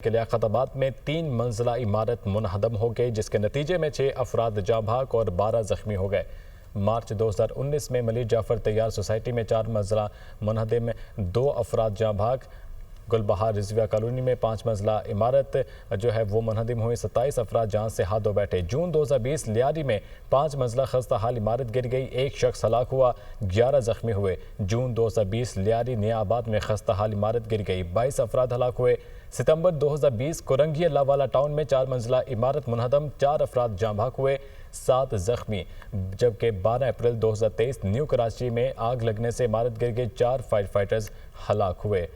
के लियाकताबाद में 3 मंजिला इमारत मुनहदम हो गई, जिसके नतीजे में 6 अफराद जाँ भाग और 12 जख्मी हो गए। मार्च 2019 में मलिक जाफर तैयार सोसाइटी में 4 मंजिला मुनहदम में 2 अफराद जाँ भाग। गुलबहार रिजविया कॉलोनी में 5 मंजिला इमारत वो मुनहदम हुई, 27 अफराद जान से हाथों बैठे। जून 2020 लियारी में 5 मंजिला खस्ता हाल इमारत गिर गई, 1 शख्स हलाक हुआ, 11 जख्मी हुए। जून 2020 लियारी नियाबाद में खस्ता हाल इमारत गिर गई, 22 अफराद हलाक हुए। सितंबर 2020 कोरंगी अल्लाहवाला टाउन में 4 मंजिला इमारत मुनहदम, 4 अफराद जाँ भाग हुए, 7 जख्मी। जबकि 12 अप्रैल 2023 न्यू कराची में आग लगने से इमारत गिर गई, 4 फायर फाइटर्स हलाक हुए।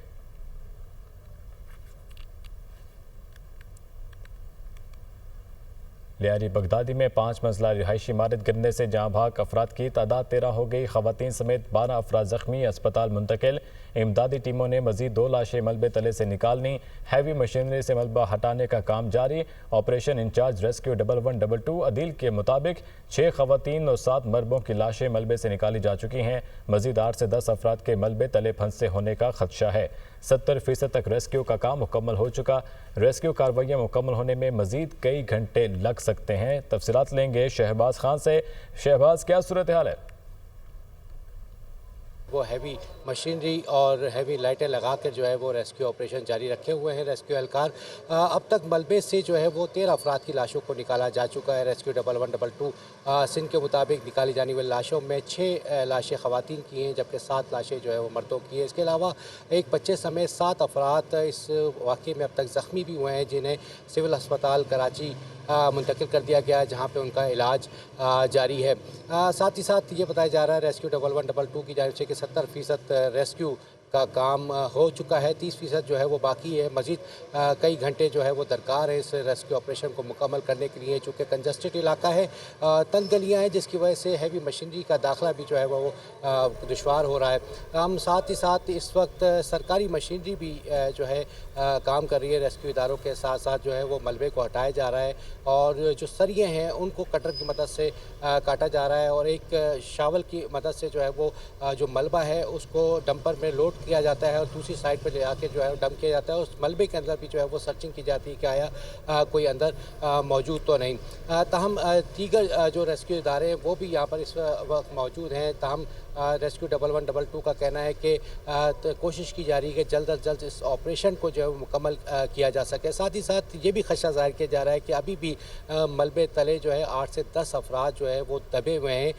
लियारी बगदादी में 5 मंजिला रिहायशी इमारत गिरने से जाँ भाग अफराद की तादाद 13 हो गई, खवातीन समेत 12 अफराद जख्मी, अस्पताल मुंतकिल। इमदादी टीमों ने मजीद 2 लाशें मलबे तले से निकालनी, हैवी मशीनरी से मलबा हटाने का काम जारी। ऑपरेशन इंचार्ज रेस्क्यू 1122 अदील के मुताबिक 6 खवातीन और 7 मर्दों की लाशें मलबे से निकाली जा चुकी हैं। मजीद 8 से 10 अफराद के मलबे तले फंसे होने का खदशा है। 70% तक रेस्क्यू का काम मुकम्मल हो चुका। रेस्क्यू कार्रवाइयाँ मुकम्मल होने में मजीद कई घंटे लग सकते हैं। तफसीलात लेंगे शहबाज खान से। शहबाज, क्या सूरत हाल है? वो हैवी मशीनरी और हैवी लाइटें लगाकर वो रेस्क्यू ऑपरेशन जारी रखे हुए हैं रेस्क्यू एहलकार। अब तक मलबे से वो 13 अफराद की लाशों को निकाला जा चुका है। रेस्क्यू 1122 सिंध के मुताबिक निकाली जाने वाली लाशों में 6 लाशें खवातीन की हैं, जबकि 7 लाशें वो मर्दों की हैं। इसके अलावा एक बच्चे समेत 7 अफराद इस वाक़े में अब तक ज़ख्मी भी हुए हैं, जिन्हें सिविल अस्पताल कराची मुंतकिल कर दिया गया है, जहाँ पे उनका इलाज जारी है। साथ ही साथ ये बताया जा रहा है रेस्क्यू 1122 की जानिब से कि 70% रेस्क्यू का काम हो चुका है, 30% वो बाकी है। मज़ीद कई घंटे वो दरकार है इस रेस्क्यू ऑपरेशन को मुकम्मल करने के लिए, चूँकि कंजस्टेड इलाका है, तंग गलियाँ हैं, जिसकी वजह से हैवी मशीनरी का दाखिला भी वो दुश्वार हो रहा है। हम साथ ही साथ इस वक्त सरकारी मशीनरी भी काम कर रही है। रेस्क्यू इदारों के साथ साथ वो मलबे को हटाया जा रहा है और जो सरिये हैं उनको कटर की मदद से काटा जा रहा है और एक शावल की मदद से जो मलबा है उसको डंपर में लोड किया जाता है और दूसरी साइड पर ले आके डंप किया जाता है। उस मलबे के अंदर भी वो सर्चिंग की जाती है कि आया कोई अंदर मौजूद तो नहीं। ताहम दीगर जो रेस्क्यू इदारे हैं वो भी यहाँ पर इस वक्त मौजूद हैं। ताहम रेस्क्यू 1122 का कहना है कि कोशिश की जा रही है कि जल्द अज जल्द इस ऑपरेशन को मुकम्मल किया जा सके। साथ ही साथ ये भी खदशा ज़ाहिर किया जा रहा है कि अभी भी मलबे तले 8 से 10 अफराद वो दबे हुए हैं।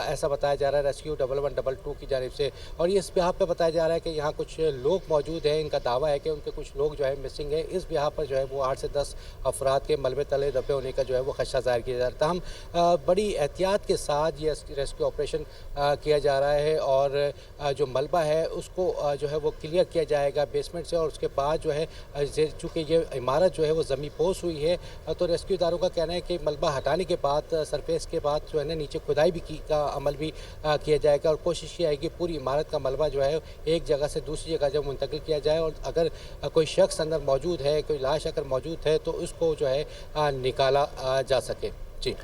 ऐसा बताया जा रहा है रेस्क्यू 1122 की जानिब से। और इस बिहाफ पे बताया जा रहा है कि यहाँ कुछ लोग मौजूद हैं, इनका दावा है कि उनके कुछ लोग मिसिंग है। इस बिहाफ पर वो 8 से 10 अफराद के मलबे तले दबे होने का वो खदशा ज़ाहिर किया जा रहा है। हम बड़ी एहतियात के साथ ये रेस्क्यू ऑपरेशन किया जा रहा है और जो मलबा है उसको वो क्लियर किया जाएगा बेसमेंट से। और उसके बाद चूँकि ये इमारत वो ज़मीन पोस हुई है, तो रेस्क्यू इदारों का कहना है कि मलबा हटाने के बाद सरफेस के बाद नीचे खुदाई भी का अमल भी किया जाएगा और कोशिश की जाएगी पूरी इमारत का मलबा एक जगह से दूसरी जगह मुंतकिल किया जाए और अगर कोई शख्स अंदर मौजूद है, कोई लाश अगर मौजूद है तो उसको निकाला जा सके। जी।